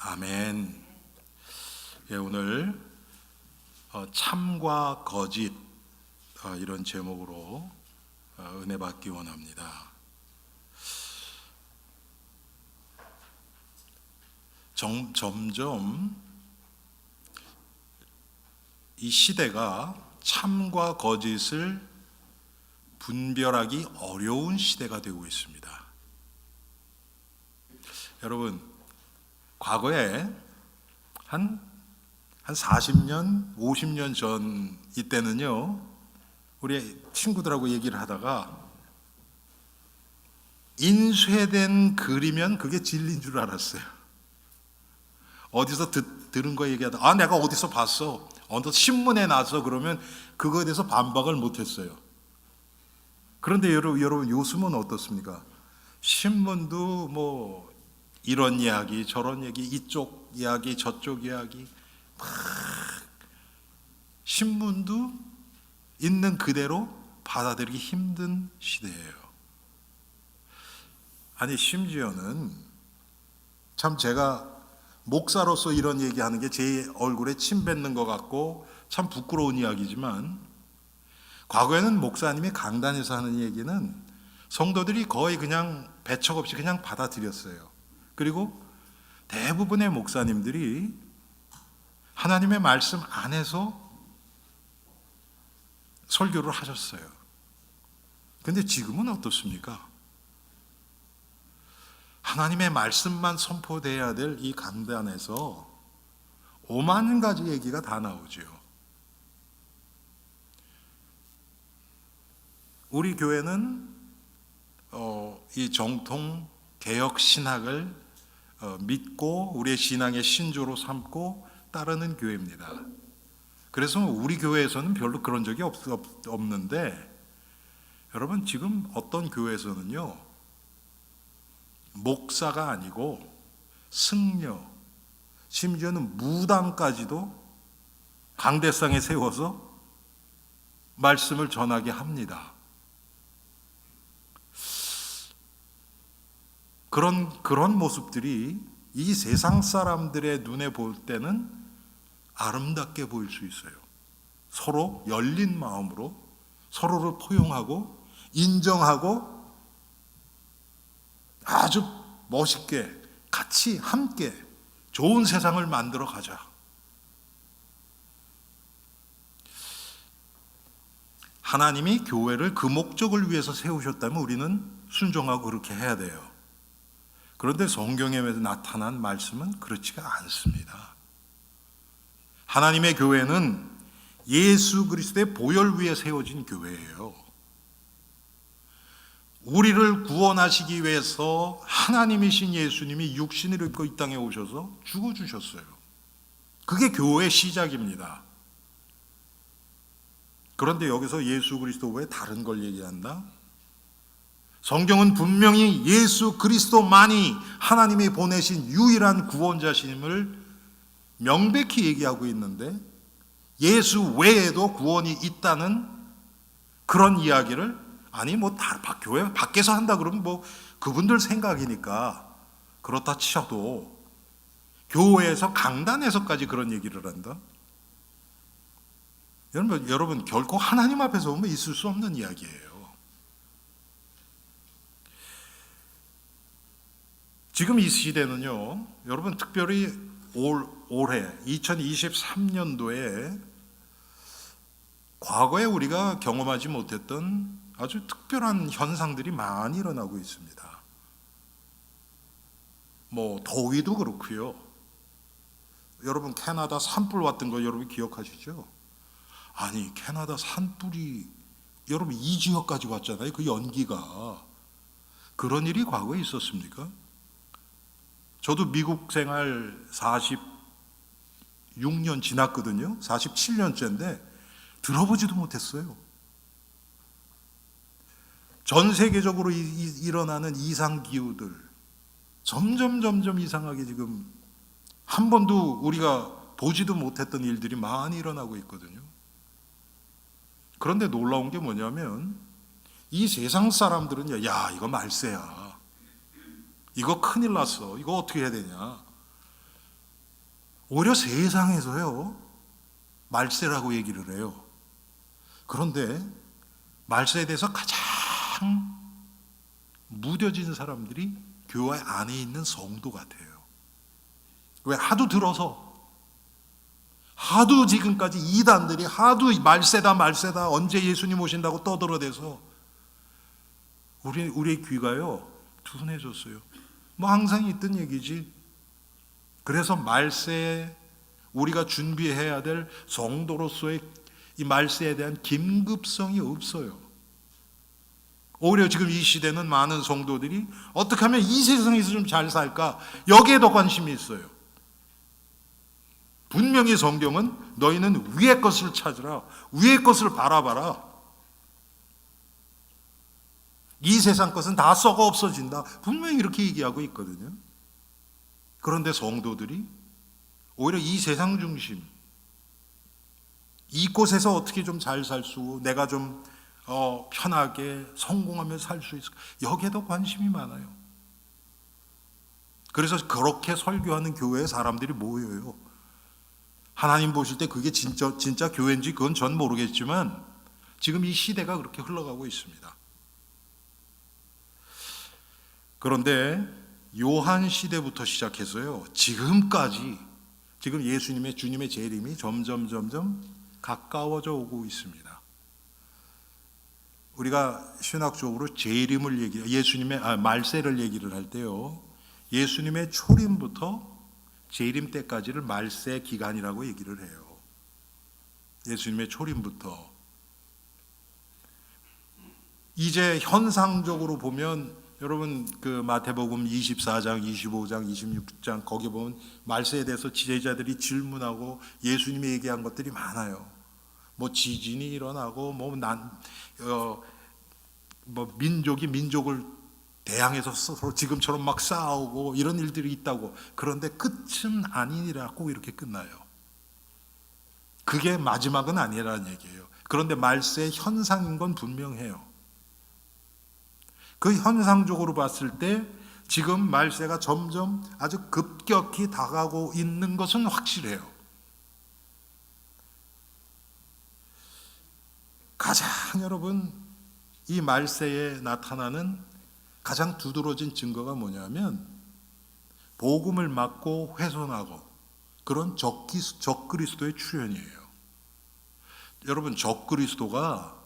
아멘. 예, 오늘 참과 거짓 이런 제목으로 은혜 받기 원합니다. 점점 이 시대가 참과 거짓을 분별하기 어려운 시대가 되고 있습니다. 여러분, 과거에 한 40년, 50년 전 이때는요, 우리 친구들하고 얘기를 하다가 인쇄된 글이면 그게 진리인 줄 알았어요. 어디서 들은 거 얘기하다, 내가 어디서 봤어, 어느 신문에 나서 그러면 그거에 대해서 반박을 못했어요. 그런데 여러분 요즘은 어떻습니까? 신문도 뭐 이런 이야기, 저런 얘기, 이쪽 이야기, 저쪽 이야기, 막 신문도 있는 그대로 받아들이기 힘든 시대예요. 아니, 심지어는 참 제가 목사로서 이런 얘기하는 게 제 얼굴에 침 뱉는 것 같고 참 부끄러운 이야기지만, 과거에는 목사님이 강단에서 하는 얘기는 성도들이 거의 그냥 배척 없이 그냥 받아들였어요. 그리고 대부분의 목사님들이 하나님의 말씀 안에서 설교를 하셨어요. 근데 지금은 어떻습니까? 하나님의 말씀만 선포돼야 될 이 강단에서 오만 가지 얘기가 다 나오죠. 우리 교회는 이 정통 개혁 신학을 믿고 우리의 신앙의 신조로 삼고 따르는 교회입니다. 그래서 우리 교회에서는 별로 그런 적이 없는데, 여러분, 지금 어떤 교회에서는요, 목사가 아니고 승려, 심지어는 무당까지도 강대상에 세워서 말씀을 전하게 합니다. 그런 모습들이 이 세상 사람들의 눈에 볼 때는 아름답게 보일 수 있어요. 서로 열린 마음으로 서로를 포용하고 인정하고 아주 멋있게 같이 함께 좋은 세상을 만들어 가자. 하나님이 교회를 그 목적을 위해서 세우셨다면 우리는 순종하고 그렇게 해야 돼요. 그런데 성경에 나타난 말씀은 그렇지가 않습니다. 하나님의 교회는 예수 그리스도의 보혈 위에 세워진 교회예요. 우리를 구원하시기 위해서 하나님이신 예수님이 육신을 입고 이 땅에 오셔서 죽어주셨어요. 그게 교회의 시작입니다. 그런데 여기서 예수 그리스도 외에 다른 걸 얘기한다? 성경은 분명히 예수 그리스도만이 하나님이 보내신 유일한 구원자심을 명백히 얘기하고 있는데, 예수 외에도 구원이 있다는 그런 이야기를, 아니 뭐 다 교회 밖에서 한다 그러면 뭐 그분들 생각이니까 그렇다 치셔도 교회에서 강단에서까지 그런 얘기를 한다? 여러분 결코 하나님 앞에서 보면 있을 수 없는 이야기예요. 지금 이 시대는요, 여러분 특별히 올해 2023년도에 과거에 우리가 경험하지 못했던 아주 특별한 현상들이 많이 일어나고 있습니다. 뭐 더위도 그렇고요. 여러분 캐나다 산불 왔던 거 여러분 기억하시죠? 아니, 캐나다 산불이 여러분 이 지역까지 왔잖아요. 그 연기가. 그런 일이 과거에 있었습니까? 저도 미국 생활 46년 지났거든요. 47년째인데 들어보지도 못했어요. 전 세계적으로 일어나는 이상기후들 점점 이상하게 지금 한 번도 우리가 보지도 못했던 일들이 많이 일어나고 있거든요. 그런데 놀라운 게 뭐냐면 이 세상 사람들은 야 이거 말세야, 이거 큰일 났어, 이거 어떻게 해야 되냐, 오히려 세상에서요, 말세라고 얘기를 해요. 그런데 말세에 대해서 가장 무뎌진 사람들이 교회 안에 있는 성도 같아요. 왜? 하도 들어서, 하도 지금까지 이단들이 하도 말세다 말세다 언제 예수님 오신다고 떠들어대서 우리의 귀가요 둔해졌어요. 뭐 항상 있던 얘기지. 그래서 말세에 우리가 준비해야 될 성도로서의 이 말세에 대한 긴급성이 없어요. 오히려 지금 이 시대는 많은 성도들이 어떻게 하면 이 세상에서 좀 잘 살까, 여기에 더 관심이 있어요. 분명히 성경은 너희는 위의 것을 찾으라, 위의 것을 바라봐라. 이 세상 것은 다 썩어 없어진다, 분명히 이렇게 얘기하고 있거든요. 그런데 성도들이 오히려 이 세상 중심, 이곳에서 어떻게 좀 잘 살 수, 내가 좀 편하게 성공하며 살 수 있을까, 여기에 더 관심이 많아요. 그래서 그렇게 설교하는 교회에 사람들이 모여요. 하나님 보실 때 그게 진짜 교회인지 그건 전 모르겠지만 지금 이 시대가 그렇게 흘러가고 있습니다. 그런데 요한 시대부터 시작해서요, 지금까지 지금 예수님의, 주님의 재림이 점점 가까워져 오고 있습니다. 우리가 신학적으로 재림을 예수님의 말세를 얘기를 할 때요, 예수님의 초림부터 재림 때까지를 말세 기간이라고 얘기를 해요. 예수님의 초림부터. 이제 현상적으로 보면 여러분 그 마태복음 24장, 25장, 26장 거기 보면 말세에 대해서 제자들이 질문하고 예수님이 얘기한 것들이 많아요. 뭐 지진이 일어나고 민족이 민족을 대항해서 서로 지금처럼 막 싸우고 이런 일들이 있다고. 그런데 끝은 아니라고 이렇게 끝나요. 그게 마지막은 아니라는 얘기예요. 그런데 말세의 현상인 건 분명해요. 그 현상적으로 봤을 때 지금 말세가 점점 아주 급격히 다가오고 있는 것은 확실해요. 가장 여러분 이 말세에 나타나는 가장 두드러진 증거가 뭐냐면 복음을 막고 훼손하고 그런 적그리스도의 출현이에요. 여러분, 적그리스도가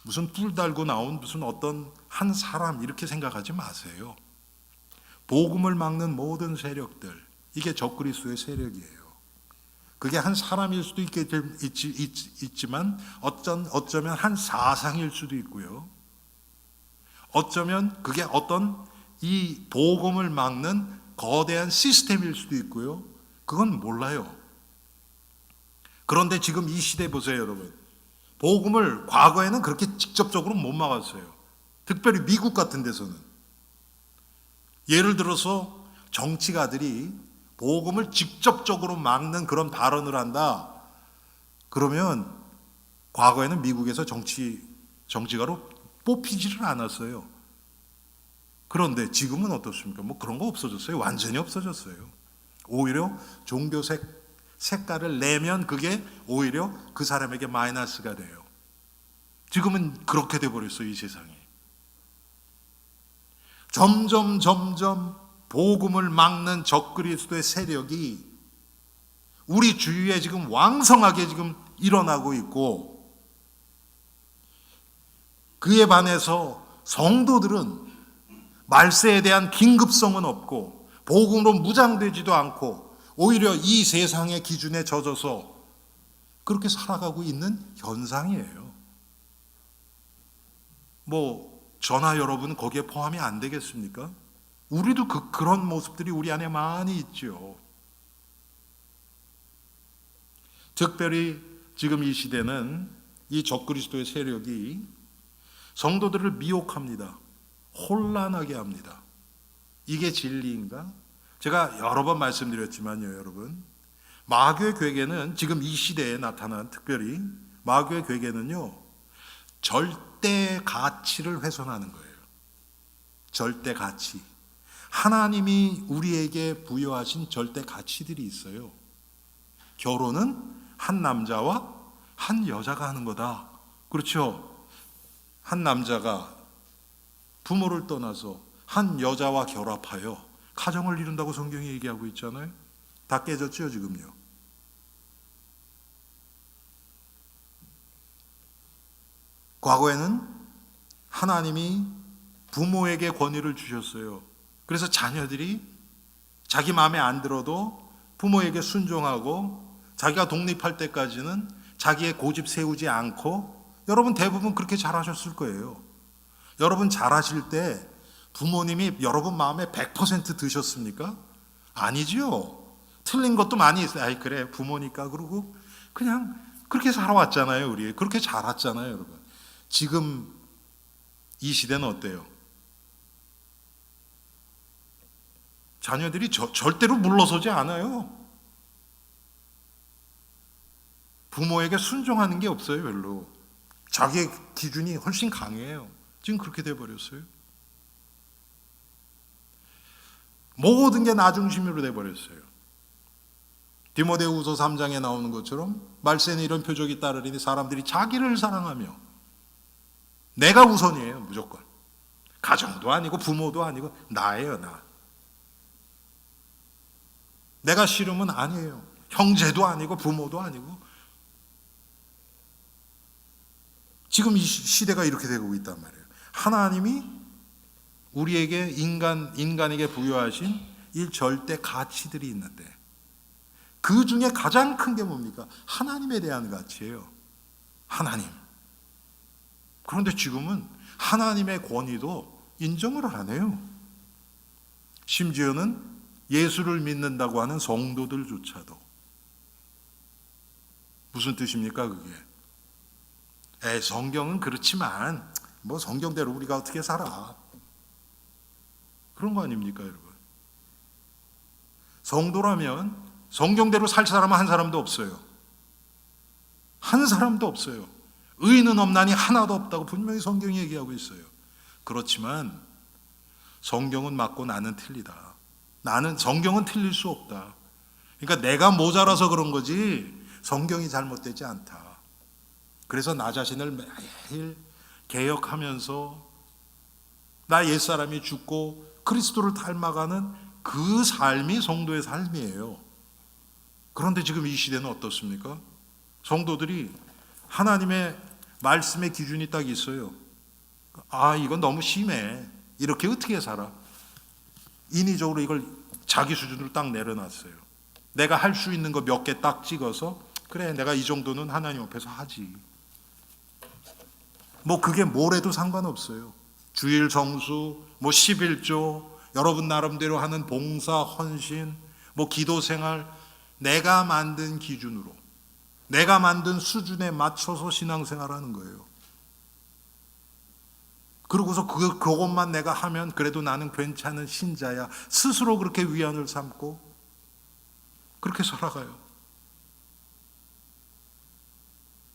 무슨 뿔 달고 나온 무슨 어떤 한 사람 이렇게 생각하지 마세요. 복음을 막는 모든 세력들, 이게 적그리스도의 세력이에요. 그게 한 사람일 수도 있지만 어쩌면 한 사상일 수도 있고요. 어쩌면 그게 어떤 이 복음을 막는 거대한 시스템일 수도 있고요. 그건 몰라요. 그런데 지금 이 시대 보세요, 여러분. 복음을 과거에는 그렇게 직접적으로 못 막았어요. 특별히 미국 같은 데서는. 예를 들어서 정치가들이 복음을 직접적으로 막는 그런 발언을 한다. 그러면 과거에는 미국에서 정치가로 뽑히지를 않았어요. 그런데 지금은 어떻습니까? 뭐 그런 거 없어졌어요. 완전히 없어졌어요. 오히려 종교 색깔을 내면 그게 오히려 그 사람에게 마이너스가 돼요. 지금은 그렇게 돼버렸어요, 이 세상이. 점점 복음을 막는 적그리스도의 세력이 우리 주위에 지금 왕성하게 지금 일어나고 있고, 그에 반해서 성도들은 말세에 대한 긴급성은 없고 복음으로 무장되지도 않고 오히려 이 세상의 기준에 젖어서 그렇게 살아가고 있는 현상이에요. 저나 여러분은 거기에 포함이 안 되겠습니까? 우리도 그런 모습들이 우리 안에 많이 있죠. 특별히 지금 이 시대는 이 적그리스도의 세력이 성도들을 미혹합니다. 혼란하게 합니다. 이게 진리인가? 제가 여러 번 말씀드렸지만요, 여러분. 마귀의 괴계는 지금 이 시대에 나타난, 특별히 마귀의 괴계는요, 절대 가치를 훼손하는 거예요. 절대 가치. 하나님이 우리에게 부여하신 절대 가치들이 있어요. 결혼은 한 남자와 한 여자가 하는 거다. 그렇죠? 한 남자가 부모를 떠나서 한 여자와 결합하여 가정을 이룬다고 성경이 얘기하고 있잖아요. 다 깨졌죠, 지금요. 과거에는 하나님이 부모에게 권위를 주셨어요. 그래서 자녀들이 자기 마음에 안 들어도 부모에게 순종하고 자기가 독립할 때까지는 자기의 고집 세우지 않고, 여러분 대부분 그렇게 잘하셨을 거예요. 여러분 잘하실 때 부모님이 여러분 마음에 100% 드셨습니까? 아니지요. 틀린 것도 많이 있어요. 아이 그래 부모니까 그러고 그냥 그렇게 살아왔잖아요. 우리 그렇게 자랐잖아요, 여러분. 지금 이 시대는 어때요? 자녀들이 절대로 물러서지 않아요. 부모에게 순종하는 게 없어요, 별로. 자기의 기준이 훨씬 강해요. 지금 그렇게 돼버렸어요. 모든 게 나 중심으로 돼버렸어요. 디모데후서 3장에 나오는 것처럼 말세는 이런 표적이 따르리니 사람들이 자기를 사랑하며, 내가 우선이에요, 무조건. 가정도 아니고 부모도 아니고 나예요, 나. 내가 싫으면 아니에요. 형제도 아니고 부모도 아니고. 지금 이 시대가 이렇게 되고 있단 말이에요. 하나님이 우리에게 인간에게 부여하신 이 절대 가치들이 있는데 그 중에 가장 큰 게 뭡니까? 하나님에 대한 가치예요. 하나님. 그런데 지금은 하나님의 권위도 인정을 안 해요. 심지어는 예수를 믿는다고 하는 성도들조차도. 무슨 뜻입니까 그게? 성경은 그렇지만 뭐 성경대로 우리가 어떻게 살아, 그런 거 아닙니까 여러분? 성도라면 성경대로 살 사람은 한 사람도 없어요. 한 사람도 없어요. 의인은 없나니 하나도 없다고 분명히 성경이 얘기하고 있어요. 그렇지만 성경은 맞고 나는 틀리다. 나는 성경은 틀릴 수 없다. 그러니까 내가 모자라서 그런 거지 성경이 잘못되지 않다. 그래서 나 자신을 매일 개혁하면서 나 옛사람이 죽고 그리스도를 닮아가는 그 삶이 성도의 삶이에요. 그런데 지금 이 시대는 어떻습니까? 성도들이 하나님의 말씀의 기준이 딱 있어요. 이건 너무 심해. 이렇게 어떻게 살아? 인위적으로 이걸 자기 수준으로 딱 내려놨어요. 내가 할 수 있는 거 몇 개 딱 찍어서 그래 내가 이 정도는 하나님 앞에서 하지. 뭐 그게 뭐래도 상관없어요. 주일 성수, 뭐 11조, 여러분 나름대로 하는 봉사, 헌신, 뭐 기도 생활, 내가 만든 기준으로, 내가 만든 수준에 맞춰서 신앙생활하는 거예요. 그러고서 그것만 내가 하면 그래도 나는 괜찮은 신자야. 스스로 그렇게 위안을 삼고 그렇게 살아가요.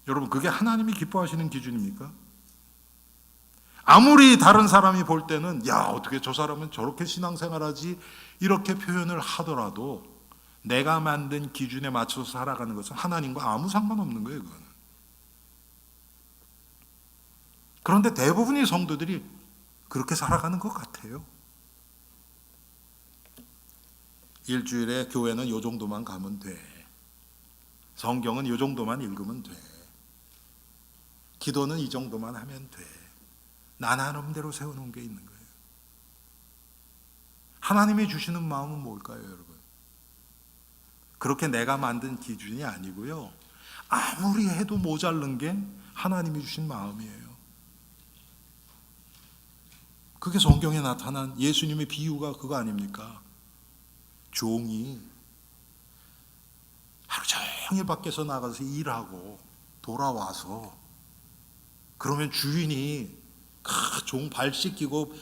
여러분 그게 하나님이 기뻐하시는 기준입니까? 아무리 다른 사람이 볼 때는 야 어떻게 저 사람은 저렇게 신앙생활하지 이렇게 표현을 하더라도 내가 만든 기준에 맞춰서 살아가는 것은 하나님과 아무 상관없는 거예요. 그거는. 그런데 대부분의 성도들이 그렇게 살아가는 것 같아요. 일주일에 교회는 요 정도만 가면 돼. 성경은 요 정도만 읽으면 돼. 기도는 이 정도만 하면 돼. 나 나름대로 세워놓은 게 있는 거예요. 하나님이 주시는 마음은 뭘까요, 여러분? 그렇게 내가 만든 기준이 아니고요. 아무리 해도 모자른 게 하나님이 주신 마음이에요. 그게 성경에 나타난 예수님의 비유가 그거 아닙니까? 종이 하루 종일 밖에서 나가서 일하고 돌아와서 그러면 주인이 종 발 씻기고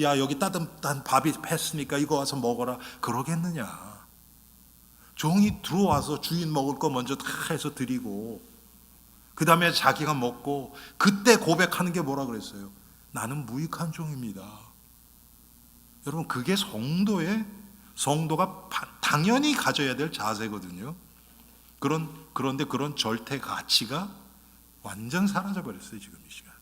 야 여기 따뜻한 밥이 팼으니까 이거 와서 먹어라 그러겠느냐. 종이 들어와서 주인 먹을 거 먼저 다 해서 드리고 그 다음에 자기가 먹고 그때 고백하는 게 뭐라 그랬어요? 나는 무익한 종입니다. 여러분 그게 성도가 당연히 가져야 될 자세거든요. 그런데 그런 절대 가치가 완전 사라져 버렸어요. 지금 이 시간,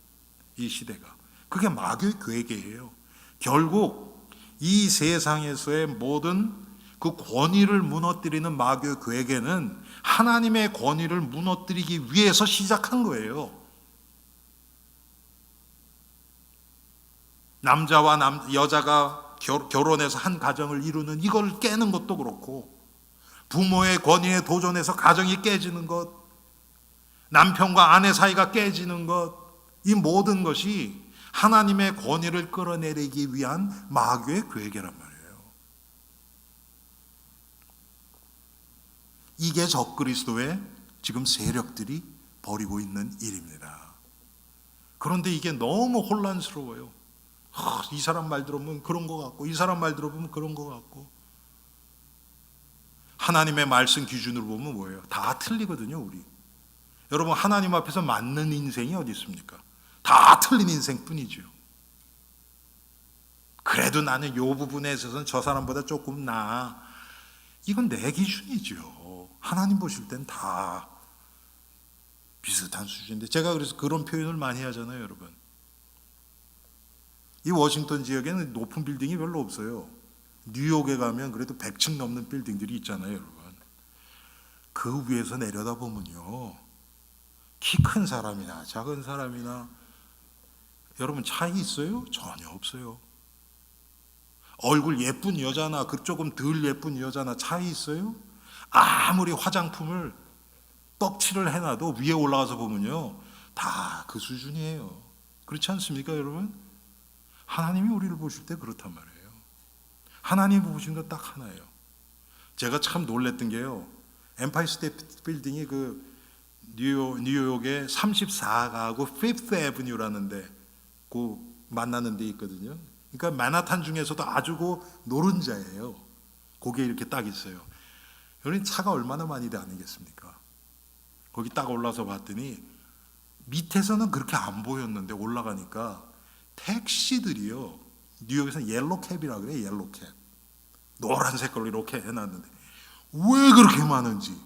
이 시대가. 그게 마귀의 괴계예요. 결국 이 세상에서의 모든 그 권위를 무너뜨리는 마귀의 괴계는 하나님의 권위를 무너뜨리기 위해서 시작한 거예요. 남자와 여자가 결혼해서 한 가정을 이루는 이걸 깨는 것도 그렇고, 부모의 권위에 도전해서 가정이 깨지는 것, 남편과 아내 사이가 깨지는 것, 이 모든 것이 하나님의 권위를 끌어내리기 위한 마귀의 괴계란 말이에요. 이게 적그리스도의 지금 세력들이 벌이고 있는 일입니다. 그런데 이게 너무 혼란스러워요. 이 사람 말 들어보면 그런 것 같고, 이 사람 말 들어보면 그런 것 같고. 하나님의 말씀 기준으로 보면 뭐예요? 다 틀리거든요, 우리. 여러분, 하나님 앞에서 맞는 인생이 어디 있습니까? 다 틀린 인생뿐이죠. 그래도 나는 이 부분에 있어서는 저 사람보다 조금 나아. 이건 내 기준이죠. 하나님 보실 땐 다 비슷한 수준인데, 제가 그래서 그런 표현을 많이 하잖아요, 여러분. 이 워싱턴 지역에는 높은 빌딩이 별로 없어요. 뉴욕에 가면 그래도 100층 넘는 빌딩들이 있잖아요, 여러분. 그 위에서 내려다보면요, 키 큰 사람이나 작은 사람이나 여러분 차이 있어요? 전혀 없어요. 얼굴 예쁜 여자나 그 조금 덜 예쁜 여자나 차이 있어요? 아무리 화장품을 떡칠을 해놔도 위에 올라가서 보면요, 다 그 수준이에요. 그렇지 않습니까, 여러분? 하나님이 우리를 보실 때 그렇단 말이에요. 하나님이 보신 건 딱 하나예요. 제가 참 놀랬던 게요, 엠파이어 스테이트 빌딩이 그 뉴욕의 34가구 피프스 애버뉴라는데 그 만나는 데 있거든요. 그러니까 맨하탄 중에서도 아주 그 노른자예요. 거기에 이렇게 딱 있어요. 여러분, 차가 얼마나 많이 다니겠습니까? 거기 딱 올라서 봤더니 밑에서는 그렇게 안 보였는데 올라가니까 택시들이요, 뉴욕에서는 옐로캡이라고 그래요. 옐로캡, 노란 색깔로 이렇게 해놨는데 왜 그렇게 많은지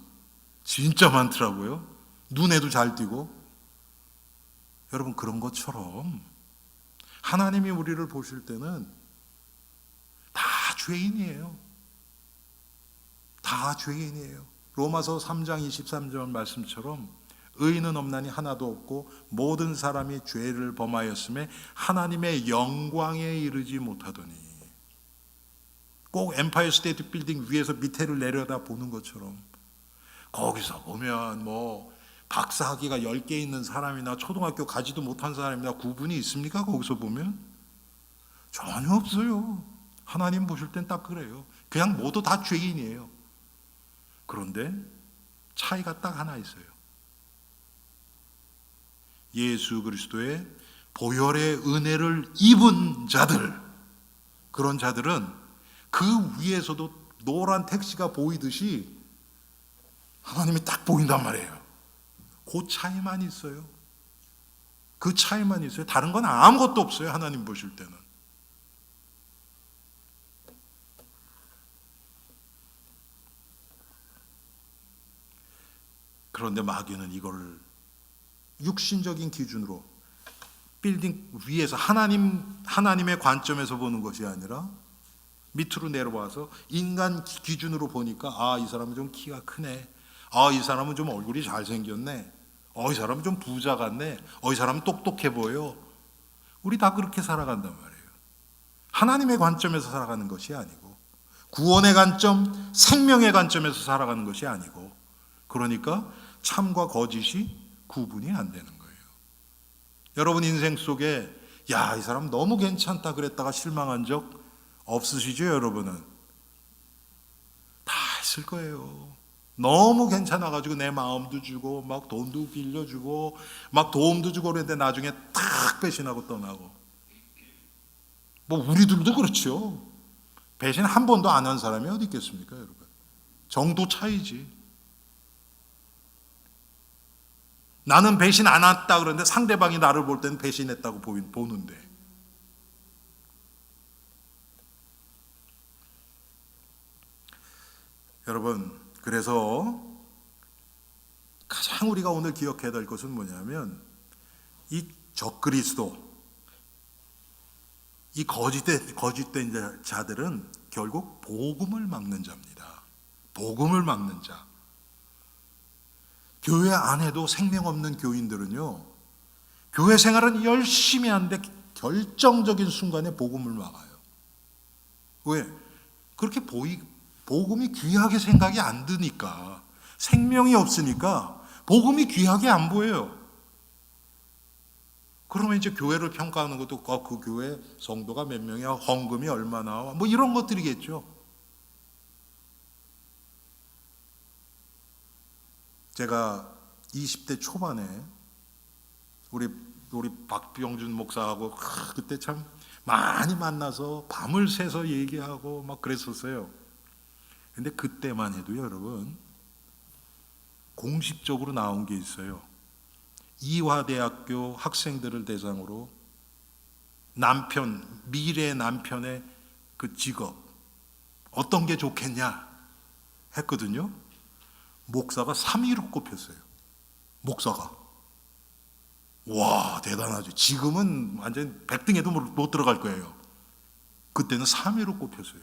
진짜 많더라고요. 눈에도 잘 띄고. 여러분, 그런 것처럼 하나님이 우리를 보실 때는 다 죄인이에요. 다 죄인이에요. 로마서 3장 23절 말씀처럼 의인은 없나니 하나도 없고 모든 사람이 죄를 범하였음에 하나님의 영광에 이르지 못하더니, 꼭 엠파이어 스테이트 빌딩 위에서 밑에를 내려다 보는 것처럼 거기서 보면 뭐 박사학위가 10개 있는 사람이나 초등학교 가지도 못한 사람이나 구분이 있습니까? 거기서 보면 전혀 없어요. 하나님 보실 땐 딱 그래요. 그냥 모두 다 죄인이에요. 그런데 차이가 딱 하나 있어요. 예수 그리스도의 보혈의 은혜를 입은 자들, 그런 자들은 그 위에서도 노란 택시가 보이듯이 하나님이 딱 보인단 말이에요. 그 차이만 있어요. 그 차이만 있어요. 다른 건 아무것도 없어요. 하나님 보실 때는. 그런데 마귀는 이걸 육신적인 기준으로 빌딩 위에서 하나님의 관점에서 보는 것이 아니라 밑으로 내려와서 인간 기준으로 보니까, 아, 이 사람은 좀 키가 크네. 아, 이 사람은 좀 얼굴이 잘생겼네. 이 사람은 좀 부자 같네. 이 사람은 똑똑해 보여. 우리 다 그렇게 살아간단 말이에요. 하나님의 관점에서 살아가는 것이 아니고, 구원의 관점, 생명의 관점에서 살아가는 것이 아니고, 그러니까 참과 거짓이 구분이 안 되는 거예요. 여러분 인생 속에 야, 이 사람 너무 괜찮다 그랬다가 실망한 적 없으시죠? 여러분은 다 있을 거예요. 너무 괜찮아가지고 내 마음도 주고 막 돈도 빌려주고 막 도움도 주고 그랬는데 나중에 탁 배신하고 떠나고. 뭐 우리들도 그렇죠. 배신 한 번도 안 한 사람이 어디 있겠습니까, 여러분? 정도 차이지. 나는 배신 안 했다 그러는데 상대방이 나를 볼 때는 배신했다고 보는데. 여러분, 그래서 가장 우리가 오늘 기억해야 될 것은 뭐냐면 이 적그리스도, 이 거짓된 자들은 결국 복음을 막는 자입니다. 복음을 막는 자. 교회 안에도 생명 없는 교인들은요, 교회 생활은 열심히 하는데 결정적인 순간에 복음을 막아요. 왜? 그렇게 복음이 귀하게 생각이 안 드니까, 생명이 없으니까 복음이 귀하게 안 보여요. 그러면 이제 교회를 평가하는 것도 그 교회 성도가 몇 명이야, 헌금이 얼마나, 뭐 이런 것들이겠죠. 제가 20대 초반에 우리 박병준 목사하고 그때 참 많이 만나서 밤을 새서 얘기하고 막 그랬었어요. 근데 그때만 해도 여러분, 공식적으로 나온 게 있어요. 이화대학교 학생들을 대상으로 미래 남편의 그 직업 어떤 게 좋겠냐 했거든요. 목사가 3위로 꼽혔어요. 목사가. 와, 대단하죠. 지금은 완전 100등에도 못 들어갈 거예요. 그때는 3위로 꼽혔어요.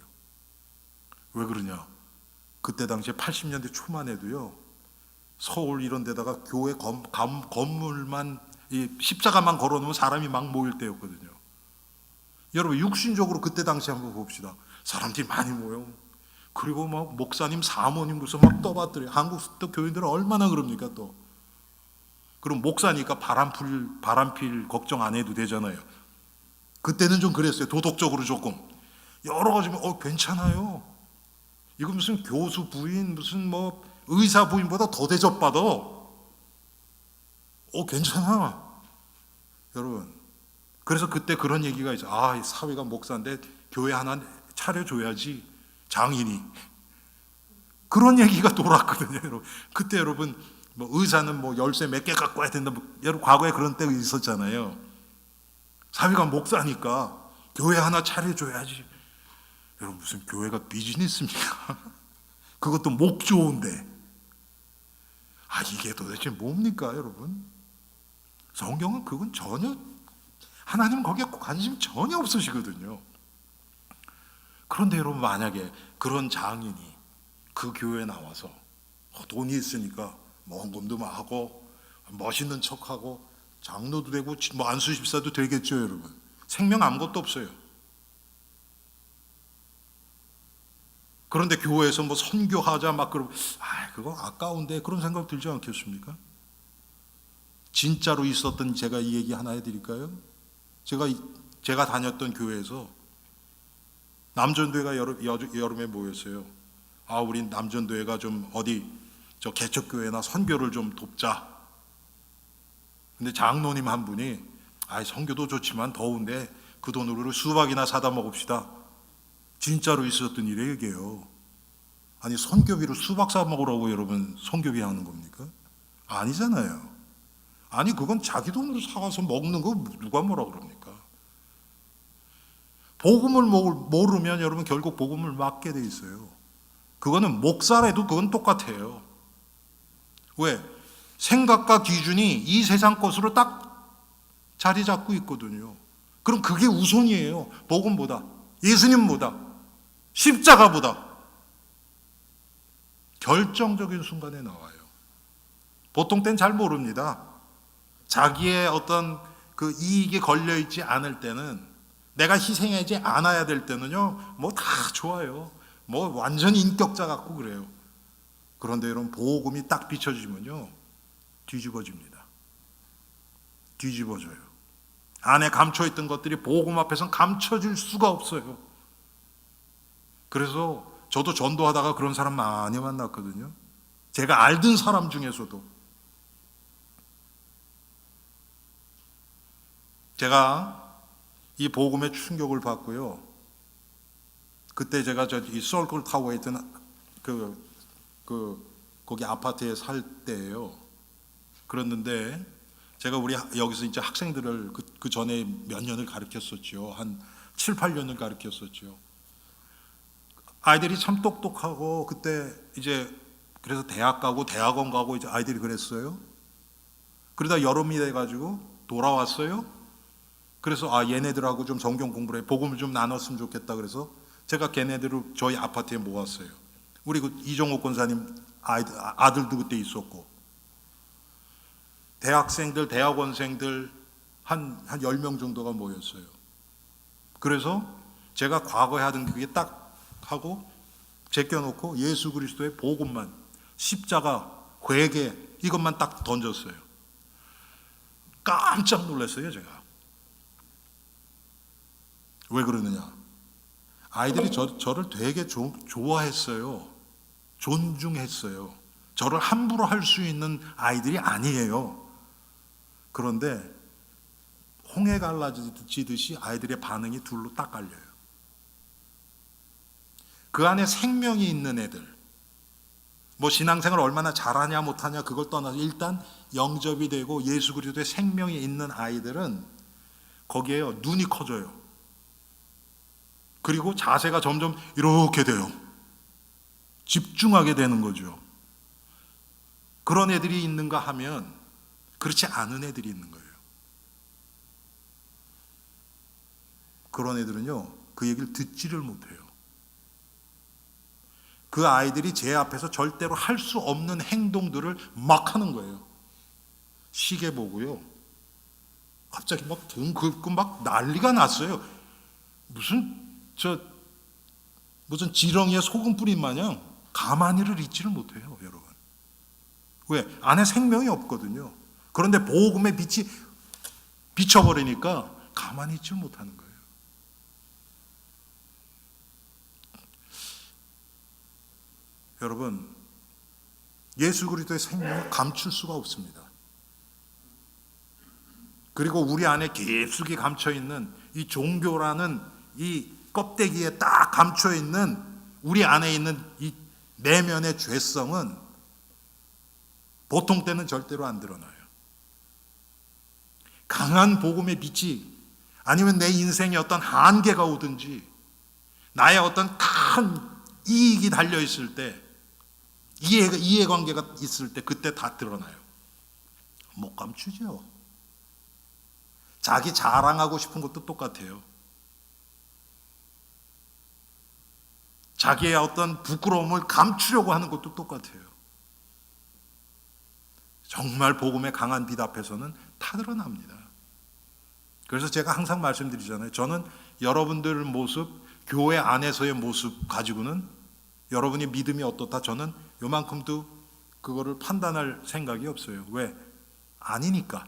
왜 그러냐? 그때 당시에 80년대 초만 해도요, 서울 이런 데다가 교회 건물만, 십자가만 걸어놓으면 사람이 막 모일 때였거든요. 여러분, 육신적으로 그때 당시 한번 봅시다. 사람들이 많이 모여. 그리고 막 목사님, 사모님 무슨 막 떠받들어요. 한국 또 교인들은 얼마나 그럽니까 또. 그럼 목사니까 바람필 걱정 안 해도 되잖아요. 그때는 좀 그랬어요. 도덕적으로 조금. 여러 가지면 괜찮아요. 이거 무슨 교수 부인, 무슨 뭐 의사 부인보다 더 대접받아. 괜찮아. 여러분. 그래서 그때 그런 얘기가 있어요. 사위가 목사인데 교회 하나 차려줘야지. 장인이. 그런 얘기가 돌았거든요, 여러분. 그때 여러분, 뭐 의사는 뭐 열쇠 몇 개 갖고 와야 된다. 여러분, 과거에 그런 때가 있었잖아요. 사위가 목사니까 교회 하나 차려줘야지. 여러분, 무슨 교회가 비즈니스입니까? 그것도 목 좋은데. 이게 도대체 뭡니까, 여러분? 성경은 그건 전혀, 하나님은 거기에 관심 전혀 없으시거든요. 그런데 여러분, 만약에 그런 장인이 그 교회에 나와서 돈이 있으니까 헌금도 막 하고 멋있는 척하고 장로도 되고 뭐 안수 집사도 되겠죠, 여러분. 생명 아무것도 없어요. 그런데 교회에서 뭐 선교하자 막 그러고, 그거 아까운데, 그런 생각 들지 않겠습니까? 진짜로 있었던, 제가 이 얘기 하나 해드릴까요? 제가 다녔던 교회에서 남전도회가 여름에 모였어요. 우리 남전도회가 좀 어디 저 개척교회나 선교를 좀 돕자. 근데 장로님 한 분이 선교도 좋지만 더운데 그 돈으로 수박이나 사다 먹읍시다. 진짜로 있었던 일이에요, 이게요. 선교비로 수박 사 먹으라고 여러분 선교비 하는 겁니까? 아니잖아요. 그건 자기 돈으로 사와서 먹는 거 누가 뭐라 그럽니까? 복음을 모르면 여러분 결국 복음을 막게 돼 있어요. 그거는 목사라도 그건 똑같아요. 왜? 생각과 기준이 이 세상 것으로 딱 자리 잡고 있거든요. 그럼 그게 우선이에요. 복음보다, 예수님보다, 십자가보다. 결정적인 순간에 나와요. 보통 땐 잘 모릅니다. 자기의 어떤 그 이익이 걸려있지 않을 때는, 내가 희생하지 않아야 될 때는요, 뭐 다 좋아요. 뭐 완전히 인격자 같고 그래요. 그런데 여러분, 복음이 딱 비춰지면요, 뒤집어집니다. 뒤집어져요. 안에 감춰있던 것들이 복음 앞에서는 감춰질 수가 없어요. 그래서 저도 전도하다가 그런 사람 많이 만났거든요. 제가 알던 사람 중에서도. 제가 이 복음의 충격을 받고요. 그때 제가 이 서클 타워에 있던 거기 아파트에 살 때예요. 그랬는데 제가 우리 여기서 이제 학생들을 그 전에 몇 년을 가르쳤었죠. 한 7, 8년을 가르쳤었죠. 아이들이 참 똑똑하고, 그때 이제 그래서 대학 가고 대학원 가고 이제 아이들이 그랬어요. 그러다 여름이 돼가지고 돌아왔어요. 그래서 얘네들하고 좀 성경 공부를 해, 복음을 좀 나눴으면 좋겠다. 그래서 제가 걔네들을 저희 아파트에 모았어요. 우리 그 이종옥 권사님 아들도 그때 있었고, 대학생들, 대학원생들 한 10명 정도가 모였어요. 그래서 제가 과거에 하던 그게 딱 하고 제껴놓고 예수 그리스도의 복음만, 십자가, 회개 이것만 딱 던졌어요. 깜짝 놀랐어요, 제가. 왜 그러느냐? 아이들이 저를 되게 좋아했어요. 존중했어요. 저를 함부로 할 수 있는 아이들이 아니에요. 그런데 홍해 갈라지듯이 아이들의 반응이 둘로 딱 갈려요. 그 안에 생명이 있는 애들, 뭐 신앙생활 얼마나 잘하냐 못하냐 그걸 떠나서 일단 영접이 되고 예수 그리스도의 생명이 있는 아이들은 거기에 눈이 커져요. 그리고 자세가 점점 이렇게 돼요. 집중하게 되는 거죠. 그런 애들이 있는가 하면 그렇지 않은 애들이 있는 거예요. 그런 애들은요, 그 얘기를 듣지를 못해요. 그 아이들이 제 앞에서 절대로 할 수 없는 행동들을 막 하는 거예요. 시계 보고요, 갑자기 막 등 긁고 막 난리가 났어요. 무슨 지렁이에 소금 뿌린 마냥 가만히를 있지를 못해요, 여러분. 왜? 안에 생명이 없거든요. 그런데 복음의 빛이 비춰버리니까 가만히 있지 못하는 거예요. 여러분, 예수 그리스도의 생명을 감출 수가 없습니다. 그리고 우리 안에 깊숙이 감춰있는 이 종교라는 이 껍데기에 딱 감춰있는 우리 안에 있는 이 내면의 죄성은 보통 때는 절대로 안 드러나요. 강한 복음의 빛이, 아니면 내 인생에 어떤 한계가 오든지 나의 어떤 큰 이익이 달려있을 때, 이해관계가 있을 때 그때 다 드러나요. 못 감추죠. 자기 자랑하고 싶은 것도 똑같아요. 자기의 어떤 부끄러움을 감추려고 하는 것도 똑같아요. 정말 복음의 강한 빛 앞에서는 다 드러납니다. 그래서 제가 항상 말씀드리잖아요. 저는 여러분들 모습, 교회 안에서의 모습 가지고는 여러분이 믿음이 어떻다, 저는 요만큼도 그거를 판단할 생각이 없어요. 왜? 아니니까.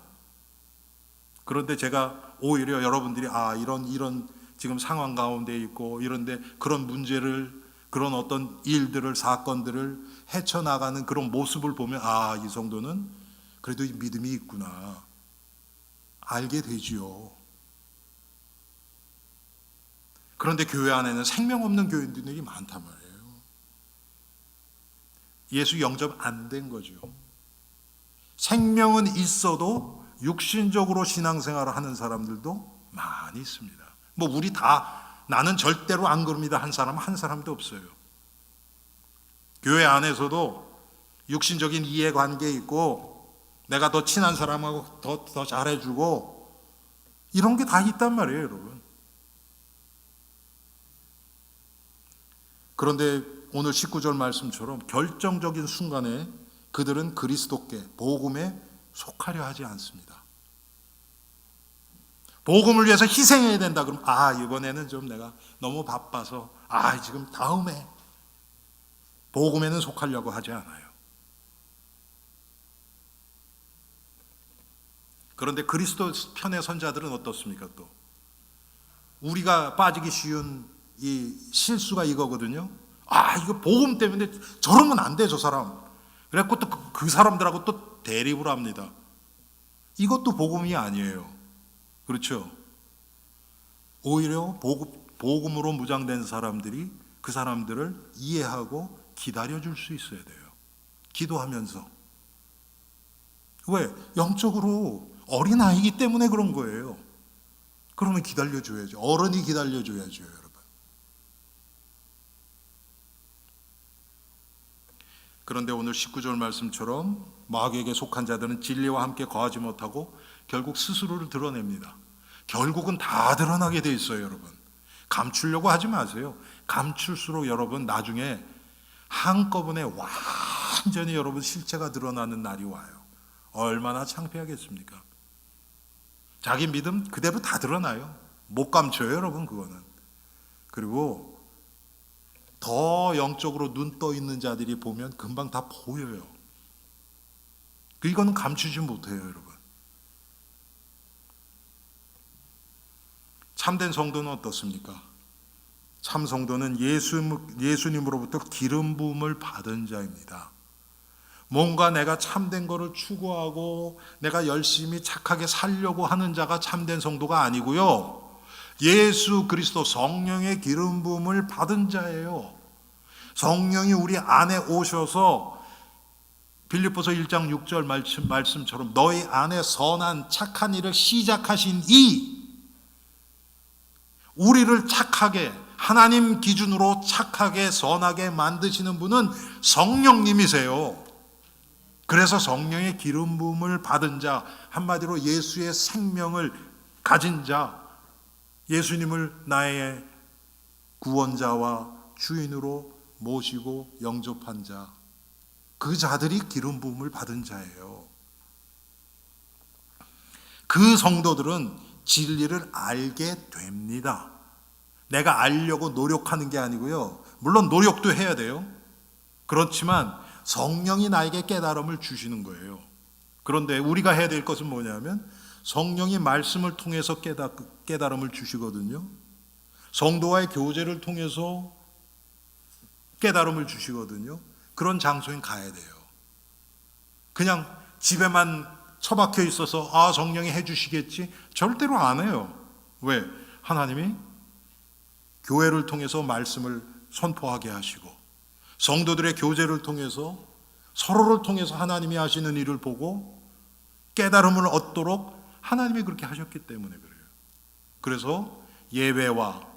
그런데 제가 오히려 여러분들이 이런 지금 상황 가운데 있고 이런데 그런 문제를, 그런 어떤 일들을, 사건들을 헤쳐나가는 그런 모습을 보면 이 정도는 그래도 믿음이 있구나 알게 되지요. 그런데 교회 안에는 생명 없는 교인들이 많단 말이에요. 예수 영접 안 된 거죠. 생명은 있어도 육신적으로 신앙생활을 하는 사람들도 많이 있습니다. 뭐 우리 다 나는 절대로 안 그럽니다 한 사람 한 사람도 없어요. 교회 안에서도 육신적인 이해관계 있고 내가 더 친한 사람하고 더 잘해주고 이런 게 다 있단 말이에요, 여러분. 그런데 오늘 19절 말씀처럼 결정적인 순간에 그들은 그리스도께, 복음에 속하려 하지 않습니다. 복음을 위해서 희생해야 된다 그러면 이번에는 좀 내가 너무 바빠서 지금 다음에, 복음에는 속하려고 하지 않아요. 그런데 그리스도 편의 선자들은 어떻습니까? 또 우리가 빠지기 쉬운 이 실수가 이거거든요. 이거 복음 때문에 저러면 안 돼, 저 사람. 그래갖고 또 그 사람들하고 또 대립을 합니다. 이것도 복음이 아니에요. 그렇죠? 오히려 복음으로 무장된 사람들이 그 사람들을 이해하고 기다려줄 수 있어야 돼요. 기도하면서. 왜? 영적으로 어린아이기 때문에 그런 거예요. 그러면 기다려줘야죠. 어른이 기다려줘야죠, 여러분. 그런데 오늘 19절 말씀처럼 마귀에게 속한 자들은 진리와 함께 거하지 못하고 결국 스스로를 드러냅니다. 결국은 다 드러나게 돼 있어요, 여러분. 감추려고 하지 마세요. 감출수록 여러분 나중에 한꺼번에 완전히 여러분 실체가 드러나는 날이 와요. 얼마나 창피하겠습니까? 자기 믿음 그대로 다 드러나요. 못 감춰요, 여러분. 그거는. 그리고 더 영적으로 눈 떠 있는 자들이 보면 금방 다 보여요. 이거는 감추지 못해요, 여러분. 참된 성도는 어떻습니까? 참 성도는 예수님으로부터 기름 부음을 받은 자입니다. 뭔가 내가 참된 거를 추구하고 내가 열심히 착하게 살려고 하는 자가 참된 성도가 아니고요, 예수 그리스도 성령의 기름 부음을 받은 자예요. 성령이 우리 안에 오셔서 빌립보서 1장 6절 말씀처럼 너희 안에 선한 착한 일을 시작하신 우리를 착하게, 하나님 기준으로 착하게 선하게 만드시는 분은 성령님이세요. 그래서 성령의 기름 부음을 받은 자, 한마디로 예수의 생명을 가진 자, 예수님을 나의 구원자와 주인으로 모시고 영접한 자, 그 자들이 기름 부음을 받은 자예요. 그 성도들은 진리를 알게 됩니다. 내가 알려고 노력하는 게 아니고요, 물론 노력도 해야 돼요. 그렇지만 성령이 나에게 깨달음을 주시는 거예요. 그런데 우리가 해야 될 것은 뭐냐면 성령이 말씀을 통해서 깨달음을 주시거든요. 성도와의 교제를 통해서 깨달음을 주시거든요. 그런 장소에 가야 돼요. 그냥 집에만 처박혀 있어서 성령이 해주시겠지, 절대로 안 해요. 왜? 하나님이 교회를 통해서 말씀을 선포하게 하시고 성도들의 교제를 통해서 서로를 통해서 하나님이 하시는 일을 보고 깨달음을 얻도록 하나님이 그렇게 하셨기 때문에 그래요. 그래서 예배와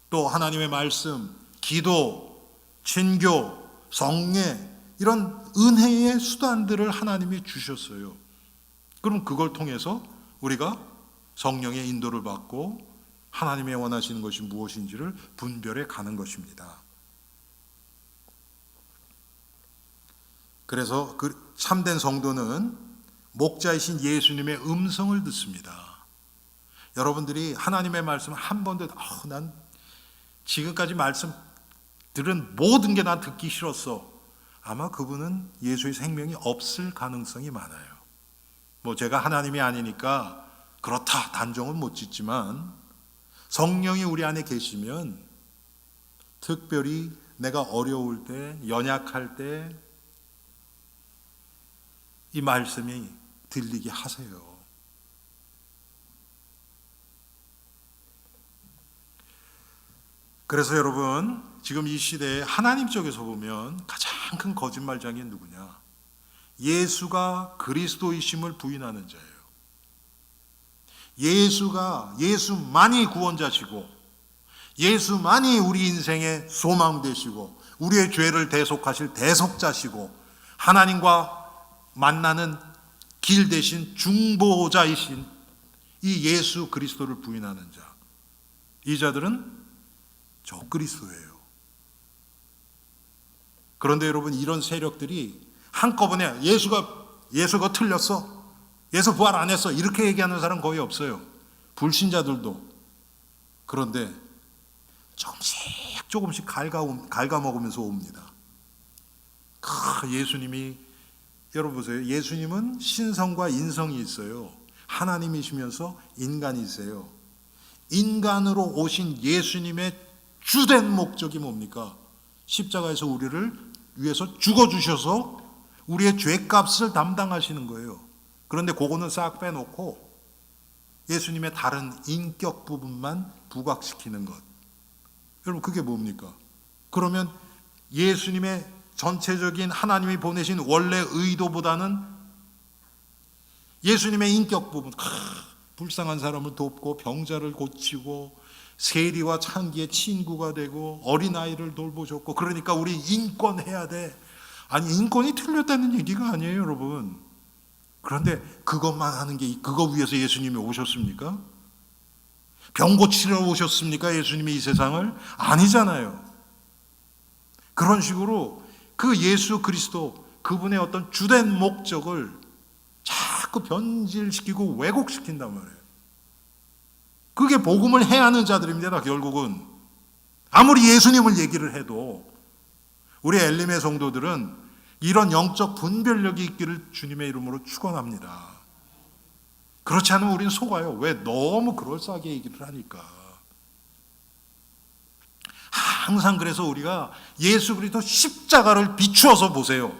또 하나님의 말씀, 기도, 친교, 성례, 이런 은혜의 수단들을 하나님이 주셨어요. 그럼 그걸 통해서 우리가 성령의 인도를 받고 하나님의 원하시는 것이 무엇인지를 분별해 가는 것입니다. 그래서 그 참된 성도는 목자이신 예수님의 음성을 듣습니다. 여러분들이 하나님의 말씀 한 번도 난 지금까지 말씀 들은 모든 게 난 듣기 싫었어, 아마 그분은 예수의 생명이 없을 가능성이 많아요. 제가 하나님이 아니니까 그렇다 단정은 못 짓지만 성령이 우리 안에 계시면 특별히 내가 어려울 때, 연약할 때 이 말씀이 들리게 하세요. 그래서 여러분, 지금 이 시대에 하나님 쪽에서 보면 가장 큰 거짓말장이 누구냐? 예수가 그리스도이심을 부인하는 자예요. 예수만이 구원자시고 예수만이 우리 인생의 소망 되시고 우리의 죄를 대속하실 대속자시고 하나님과 만나는 길 대신 중보자이신 이 예수 그리스도를 부인하는 자, 이 자들은 적그리스도예요. 그런데 여러분, 이런 세력들이 한꺼번에 예수가 틀렸어, 예수 부활 안 했어, 이렇게 얘기하는 사람 거의 없어요. 불신자들도. 그런데 조금씩 갉아먹으면서 옵니다. 예수님이, 여러분 보세요. 예수님은 신성과 인성이 있어요. 하나님이시면서 인간이세요. 인간으로 오신 예수님의 주된 목적이 뭡니까? 십자가에서 우리를 위해서 죽어주셔서 우리의 죄값을 담당하시는 거예요. 그런데 그거는 싹 빼놓고 예수님의 다른 인격 부분만 부각시키는 것. 여러분, 그게 뭡니까? 그러면 예수님의 전체적인 하나님이 보내신 원래 의도보다는 예수님의 인격 부분, 불쌍한 사람을 돕고 병자를 고치고 세리와 창기의 친구가 되고 어린아이를 돌보셨고, 그러니까 우리 인권해야 돼. 아니, 인권이 틀렸다는 얘기가 아니에요, 여러분. 그런데 그것만 하는 게, 그거 위해서 예수님이 오셨습니까? 병 고치러 오셨습니까? 예수님이 이 세상을? 아니잖아요. 그런 식으로 그 예수 그리스도, 그분의 어떤 주된 목적을 자꾸 변질시키고 왜곡시킨단 말이에요. 그게 복음을 해하는 자들입니다, 결국은. 아무리 예수님을 얘기를 해도 우리 엘림의 성도들은 이런 영적 분별력이 있기를 주님의 이름으로 축원합니다. 그렇지 않으면 우리는 속아요. 왜? 너무 그럴싸하게 얘기를 하니까. 항상 그래서 우리가 예수 그리스도 십자가를 비추어서 보세요.